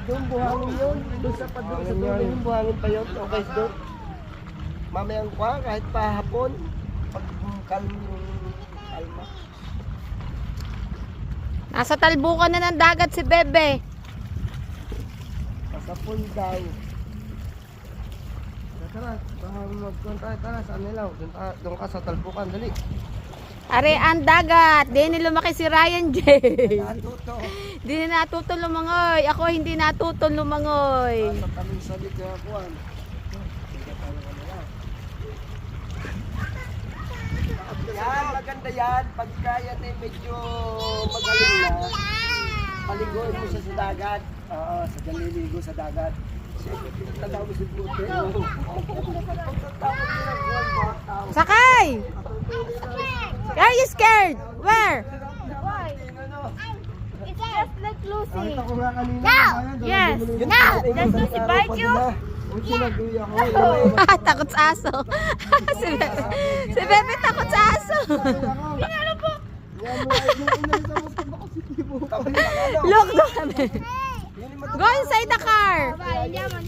Doon buhangin yun. Doon sa padung sa tubig yung buhangin pa yun. Okay, doon. Mamayang kwa, kahit pa hapon, pag kalma. Nasa talbukan na ng dagat si Bebe. Pasapon daw. Tara, baka magkuhan tayo. Tara, saan nila? Doon ka sa talbukan, dali. Are ang dagat. Di ni lumaki si Ryan J. Natuto. Di na natuto lumangoy. Ako hindi natuto lumangoy. Sa kaming salit na kuhan. Yan, maganda yan. Pagka yan ay medyo magaling na, paliguin mo siya sa dagat. Oo, sa galiligo sa dagat. Tagaw mo si Blute. Sakay! Are you scared? Where? It's just like Lucy. Nakita ko nga kanina. Yes. No! Does Lucy bite you? Takot sa aso. si Bebe takot sa aso. Look doon. Go inside the car. Yaman.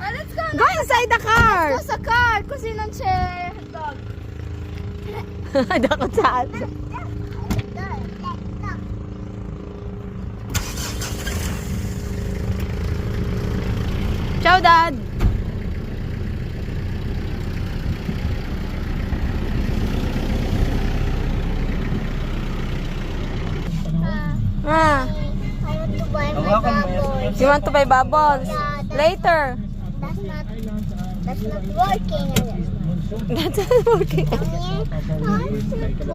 Let's go. Go inside the car. Let's go sa car. Kasi nang chair. Dog. Takot sa aso. Ciao, Dad. Ah, I want to buy my bubbles. you want to buy bubbles? Later. That's not working. That's not working.